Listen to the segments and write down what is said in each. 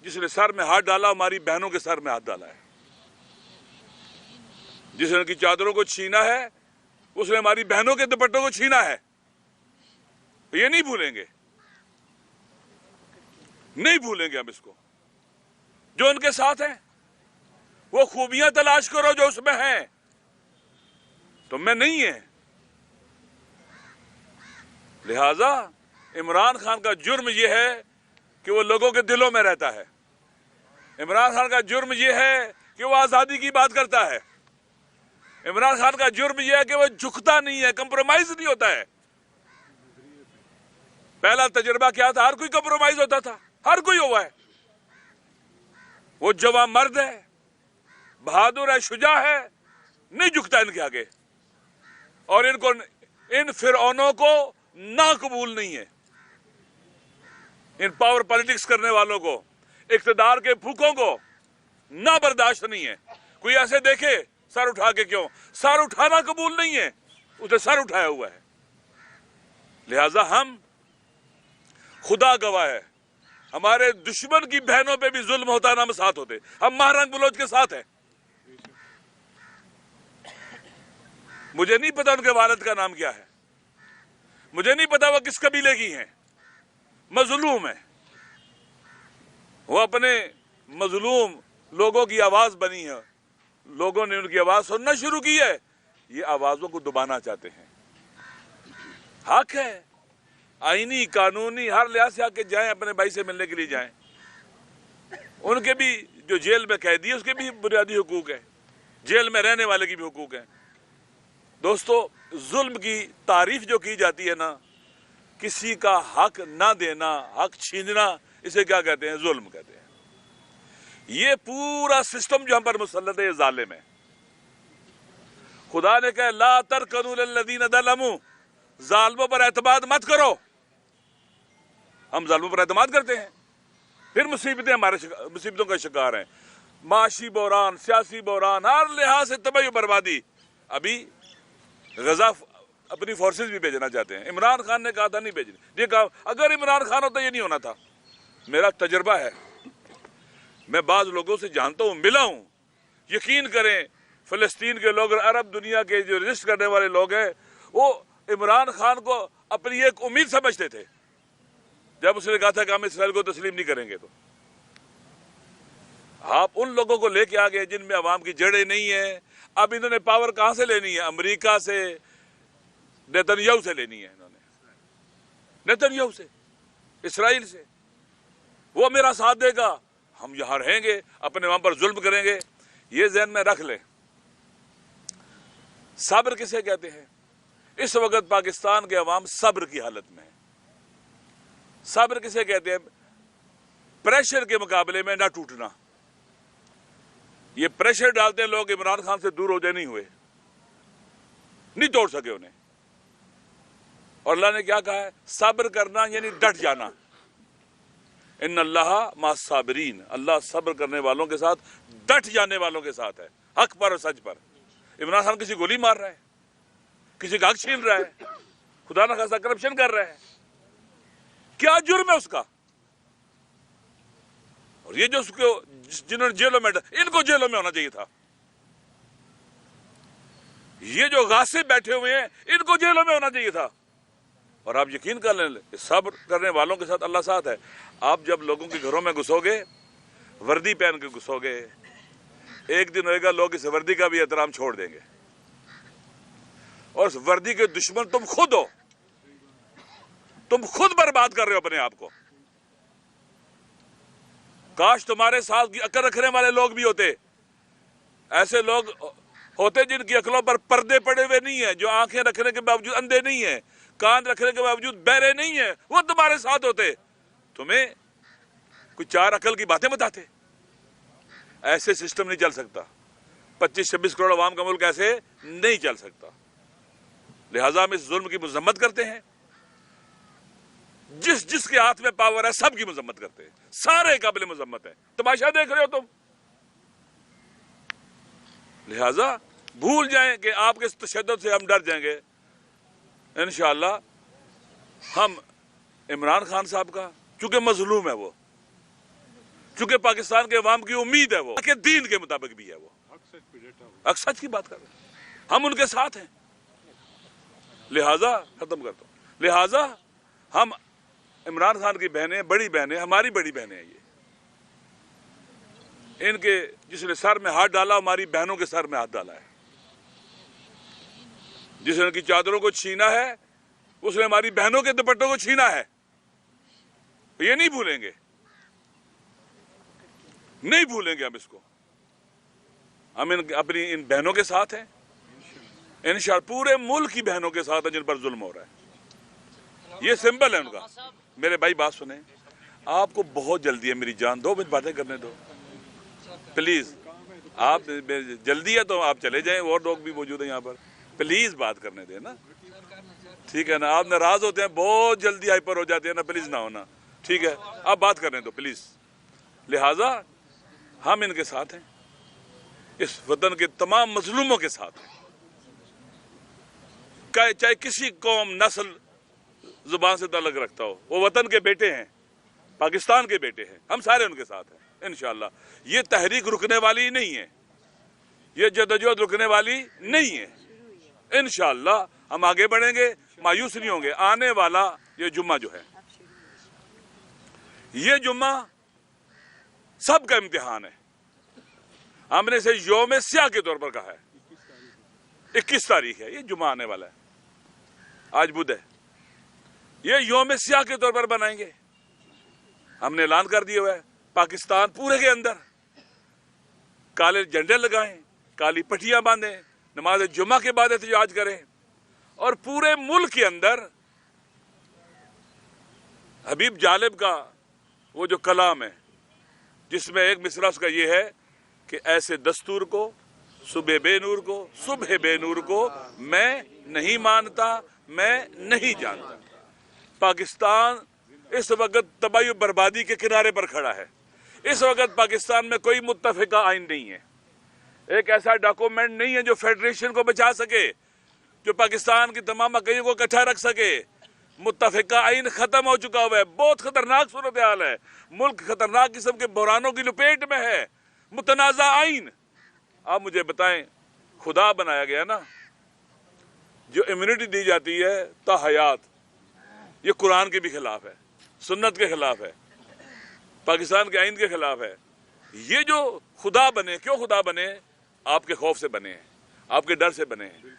جس نے سر میں ہاتھ ڈالا ہماری بہنوں کے سر میں ہاتھ ڈالا ہے، جس نے ان کی چادروں کو چھینا ہے اس نے ہماری بہنوں کے دوپٹوں کو چھینا ہے. یہ نہیں بھولیں گے، نہیں بھولیں گے ہم اس کو. جو ان کے ساتھ ہیں وہ خوبیاں تلاش کرو جو اس میں ہیں، تم میں نہیں ہے. لہذا عمران خان کا جرم یہ ہے کہ وہ لوگوں کے دلوں میں رہتا ہے. عمران خان کا جرم یہ ہے کہ وہ آزادی کی بات کرتا ہے. عمران خان کا جرم یہ ہے کہ وہ جھکتا نہیں ہے، کمپرومائز نہیں ہوتا ہے. پہلا تجربہ کیا تھا؟ ہر کوئی کمپرومائز ہوتا تھا، ہر کوئی ہوا ہے. وہ جوان مرد ہے، بہادر ہے، شجاع ہے، نہیں جھکتا ان کے آگے. اور ان فرعونوں کو نہ قبول نہیں ہے، ان پاور پالیٹکس کرنے والوں کو، اقتدار کے بھوکوں کو نہ برداشت نہیں ہے. کوئی ایسے دیکھے سر اٹھا کے، کیوں؟ سر اٹھانا قبول نہیں ہے، اس نے سر اٹھایا ہوا ہے. لہذا ہم، خدا گواہ ہے، ہمارے دشمن کی بہنوں پہ بھی ظلم ہوتا نہ ہم ساتھ ہوتے. ہم مہرنگ بلوچ کے ساتھ ہیں. مجھے نہیں پتا ان کے والد کا نام کیا ہے، مجھے نہیں پتا وہ کس قبیلے کی ہیں. مظلوم ہیں وہ، اپنے مظلوم لوگوں کی آواز بنی ہے. لوگوں نے ان کی آواز سننا شروع کی ہے، یہ آوازوں کو دبانا چاہتے ہیں. حق ہے، آئینی قانونی ہر لحاظ سے آ کے جائیں، اپنے بھائی سے ملنے کے لیے جائیں. ان کے بھی جو جیل میں قیدی ہے اس کے بھی بنیادی حقوق ہیں، جیل میں رہنے والے کی بھی حقوق ہیں. دوستو، ظلم کی تعریف جو کی جاتی ہے نا، کسی کا حق نہ دینا، حق چھیننا، اسے کیا کہتے ہیں؟ ظلم کہتے ہیں. یہ پورا سسٹم جو ہم پر مسلط ہے یہ ظالم ہے. خدا نے کہا لا ترکنوا للذین ظلموا، ظالموں پر اعتماد مت کرو. ہم ظالموں پر اعتماد کرتے ہیں، پھر مصیبتوں کا شکار ہیں. معاشی بحران، سیاسی بحران، ہر لحاظ سے تباہی و بربادی. ابھی غزہ اپنی فورسز بھی بھیجنا چاہتے ہیں. عمران خان نے کہا تھا نہیں بھیجنے، یہ کہا اگر عمران خان ہوتا یہ نہیں ہونا تھا. میرا تجربہ ہے، میں بعض لوگوں سے جانتا ہوں، ملا ہوں. یقین کریں، فلسطین کے لوگ، عرب دنیا کے جو رجسٹ کرنے والے لوگ ہیں، وہ عمران خان کو اپنی ایک امید سمجھتے تھے جب اس نے کہا تھا کہ ہم اسرائیل کو تسلیم نہیں کریں گے. تو آپ ان لوگوں کو لے کے آ گئے جن میں عوام کی جڑیں نہیں ہیں. اب انہوں نے پاور کہاں سے لینی ہے؟ امریکہ سے، نیتن یاہو سے لینی ہے. انہوں نے نیتن یاہو سے، اسرائیل سے. وہ میرا ساتھ دے گا، ہم یہاں رہیں گے، اپنے وہاں پر ظلم کریں گے. یہ ذہن میں رکھ لیں. صبر کسے کہتے ہیں؟ اس وقت پاکستان کے عوام صبر کی حالت میں ہے. صبر کسے کہتے ہیں؟ پریشر کے مقابلے میں نہ ٹوٹنا. یہ پریشر ڈالتے ہیں لوگ، عمران خان سے دور ہو جائے، نہیں ہوئے، نہیں توڑ سکے انہیں. اور اللہ نے کیا کہا ہے؟ صبر کرنا یعنی ڈٹ جانا. ان اللہ مع الصابرین، اللہ صبر کرنے والوں کے ساتھ، ڈٹ جانے والوں کے ساتھ ہے، حق پر اور سچ پر. عمران خان کسی گولی مار رہا ہے، کسی کا حق چھین رہا ہے، خدا نہ خواستہ کرپشن کر رہا ہے. کیا جرم ہے اس کا؟ اور یہ جو اس کو جنہوں نے جیلوں میں، ان کو جیلوں میں ہونا چاہیے تھا. یہ جو غاصب بیٹھے ہوئے ہیں ان کو جیلوں میں ہونا چاہیے تھا. اور آپ یقین کر لیں، صبر کرنے والوں کے ساتھ اللہ ساتھ ہے. آپ جب لوگوں کے گھروں میں گھسو گے، وردی پہن کے گھسو گے، ایک دن ہوئے گا لوگ اس وردی کا بھی احترام چھوڑ دیں گے. اور اس وردی کے دشمن تم خود ہو، تم خود برباد کر رہے ہو اپنے آپ کو. کاش تمہارے ساتھ عقل رکھنے والے لوگ بھی ہوتے، ایسے لوگ ہوتے جن کی عقلوں پر پردے پڑے ہوئے نہیں ہیں، جو آنکھیں رکھنے کے باوجود اندھے نہیں ہیں، کان رکھنے کے باوجود بہرے نہیں ہیں. وہ تمہارے ساتھ ہوتے، تمہیں کچھ چار عقل کی باتیں بتاتے. ایسے سسٹم نہیں چل سکتا. 25-26 کروڑ عوام کا ملک ایسے نہیں چل سکتا. لہٰذا ہم اس ظلم کی مذمت کرتے ہیں. جس کے ہاتھ میں پاور ہے سب کی مذمت کرتے ہیں، سارے قابل مذمت ہیں. تماشا دیکھ رہے ہو تم. لہٰذا بھول جائیں کہ آپ کے تشدد سے ہم ڈر جائیں گے. انشاءاللہ ہم عمران خان صاحب کا، چونکہ مظلوم ہے وہ، चूंकि पाकिस्तान के अवाम की उम्मीद है वो कि दीन के मुताबिक भी है, वो अक्सर सच की बात कर रहे हैं, हम उनके साथ हैं। लिहाजा खत्म करता हूं, लिहाजा हम इमरान खान की बहनें, बड़ी बहनें, हमारी बड़ी बहनें हैं ये, इनके जिसने सर में हाथ डाला हमारी बहनों के सर में हाथ डाला है, जिसने उनकी चादरों को छीना है उसने हमारी बहनों के दुपट्टों को छीना है। ये नहीं भूलेंगे, नहीं भूलेंगे हम इसको। हम अपनी इन बहनों के साथ हैं, इंशाअल्लाह पूरे मुल्क की बहनों के साथ है जिन पर जुल्म हो रहा है। ये सिंबल है उनका। मेरे भाई बात सुने, आपको बहुत जल्दी है, मेरी जान, 2 मिनट बातें करने दो प्लीज। आप जल्दी है तो आप चले जाएं, और लोग भी मौजूद हैं यहाँ पर, प्लीज बात करने दें ना, ठीक है ना। आप नाराज होते हैं, बहुत जल्दी हाइपर हो जाते हैं ना, प्लीज ना होना, ठीक है। आप बात करने दो प्लीज। लिहाजा हम इनके साथ हैं, इस वतन के तमाम मजलूमों के साथ हैं, चाहे किसी कौम, नस्ल, जुबान से ताल्लुक रखता हो, वो वतन के बेटे हैं, पाकिस्तान के बेटे हैं, हम सारे उनके साथ हैं इंशाअल्लाह। ये तहरीक रुकने वाली नहीं है, ये जदोजहद रुकने वाली नहीं है। इंशाअल्लाह हम आगे बढ़ेंगे, मायूस नहीं होंगे। आने वाला ये जुम्मा जो है, ये जुम्मा सबका इम्तिहान है। हमने इसे यौम स्याह के तौर पर कहा है। 21 तारीख है, ये जुम्मा आने वाला है, आज बुध है, ये यौम स्याह के तौर पर बनाएंगे। हमने ऐलान कर दिया हुआ है, पाकिस्तान पूरे के अंदर काले झंडे लगाएं, काली पट्टियां बांधें, नमाज जुम्मा के बाद एहतजाज करें, और पूरे मुल्क के अंदर हबीब जालिब का वो जो कलाम है, जिसमें एक मिसरा उसका ये है कि ऐसे दस्तूर को, सुबह बेनूर को मैं नहीं मानता, मैं नहीं जानता। पाकिस्तान इस वक्त तबाही बर्बादी के किनारे पर खड़ा है। इस वक्त पाकिस्तान में कोई मुत्तफिका आइन नहीं है, एक ऐसा डॉक्यूमेंट नहीं है जो फेडरेशन को बचा सके, जो पाकिस्तान की तमाम अक़ीदों को इकट्ठा रख सके। मुत्तफिका आइन खत्म हो चुका हुआ है, बहुत खतरनाक सूरत हाल है, मुल्क खतरनाक किस्म के बहरानों की लपेट में है। मुतनाज़ा आइन, आप मुझे बताएं, खुदा बनाया गया ना, जो इम्यूनिटी दी जाती है ताहयात, ये कुरान के भी खिलाफ है, सुन्नत के खिलाफ है, पाकिस्तान के आइन के खिलाफ है। ये जो खुदा बने, क्यों खुदा बने? आपके खौफ से बने हैं, आपके डर से बने हैं,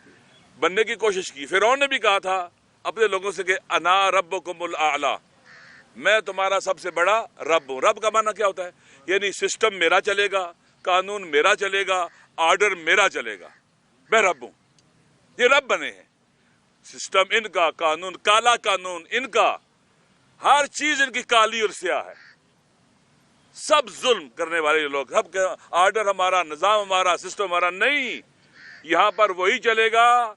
बनने की कोशिश की। फिरौन ने भी कहा था अपने लोगों से कि अना रब्बुकुमुल आला, मैं तुम्हारा सबसे बड़ा रब हूं। रब का माना क्या होता है? यानी सिस्टम मेरा चलेगा, कानून मेरा चलेगा, ऑर्डर मेरा चलेगा, मैं रब हूं। ये रब बने हैं, सिस्टम इनका, कानून, काला कानून इनका, हर चीज इनकी काली और स्याह है। सब जुल्म करने वाले लोग, सब ऑर्डर हमारा, निजाम हमारा, सिस्टम हमारा नहीं। यहां पर वही चलेगा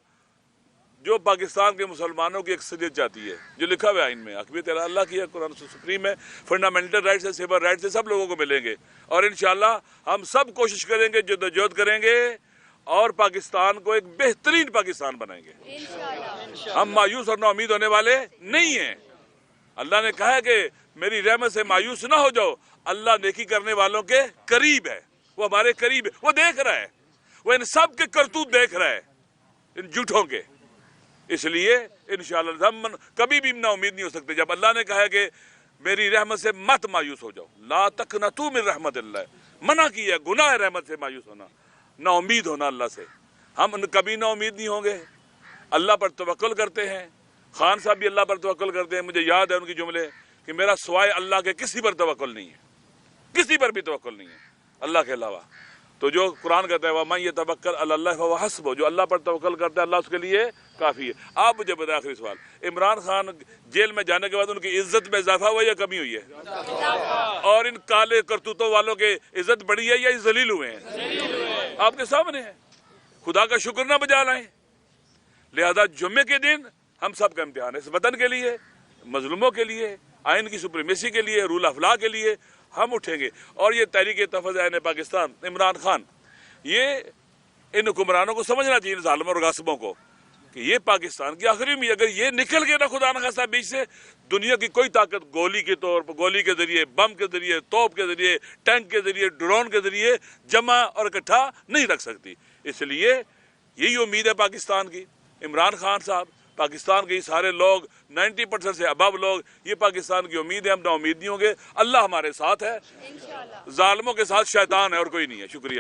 जो पाकिस्तान के मुसलमानों की अक्सरियत चाहती है, जो लिखा हुआ है आइन में। अकबीयत अल्लाह की है, कुरान सुप्रीम है, फंडामेंटल राइट्स है, सिविल राइट्स है, सब लोगों को मिलेंगे। और इंशाअल्लाह हम सब कोशिश करेंगे, जद्दोजहद करेंगे और पाकिस्तान को एक बेहतरीन पाकिस्तान बनाएंगे। हम मायूस और नाउमीद होने वाले नहीं हैं। अल्लाह ने कहा है कि मेरी रहमत से मायूस ना हो जाओ। अल्लाह नेकी करने वालों के करीब है, वो हमारे करीब है, वो देख रहा है, वो इन सब के करतूत देख रहा है, इन झूठों के। इसलिए इंशाअल्लाह हम कभी भी ना उम्मीद नहीं हो सकते। जब अल्लाह ने कहा है कि मेरी रहमत से मत मायूस हो जाओ, ला तकनतू मिन रहमतिल्लाह, मना किया, गुनाह है रहमत से मायूस होना, ना उम्मीद होना अल्लाह से। हम कभी ना उम्मीद नहीं होंगे, अल्लाह पर तवक्कुल करते हैं। खान साहब भी अल्लाह पर तवक्कुल करते हैं। मुझे याद है उनकी जुमले कि मेरा सिवाय अल्लाह के किसी पर तवक्कुल नहीं है, किसी पर भी तवक्कुल नहीं है अल्लाह के अलावा। तो जो कुरान कहता है वमन यतवक्कल अल्लाह फहुव हस्बुह, जो अल्लाह पर तवक्कुल करता है अल्लाह उसके लिए काफ़ी है। आप मुझे बताएं, आखिरी सवाल, इमरान खान जेल में जाने के बाद उनकी इज्जत में इजाफा हुआ या कमी हुई है? और इन काले करतूतों वालों के इज्जत बढ़ी है या जलील हुए हैं? आपके सामने है। खुदा का शुक्र ना बजा लाएं। लिहाजा जुम्मे के दिन हम सब का इम्तिहान है, इस वतन के लिए, मजलूमों के लिए, आइन की सुप्रीमेसी के लिए, रूल ऑफ लॉ के लिए हम उठेंगे। और ये तहरीक तफज़ पाकिस्तान, इमरान खान, ये इन हुक्मरानों को समझना चाहिए, इन जालिमों और गासिबों को, कि ये पाकिस्तान की आखिरी में अगर ये निकल गया ना खुदा न खास्ता बीच से, दुनिया की कोई ताकत गोली के तौर पर, गोली के जरिए, बम के जरिए, तोप के जरिए, ٹینک کے ذریعے ڈرون کے ذریعے جمع اور اکٹھا نہیں رکھ سکتی. اس لیے یہی امید ہے پاکستان کی. عمران خان صاحب، پاکستان کے یہ سارے لوگ 90% سے ابو لوگ، یہ پاکستان کی امید ہے. ہم نا امید نہیں ہوں گے. اللہ ہمارے ساتھ ہے. ظالموں کے ساتھ شیطان ہے اور کوئی نہیں ہے. شکریہ.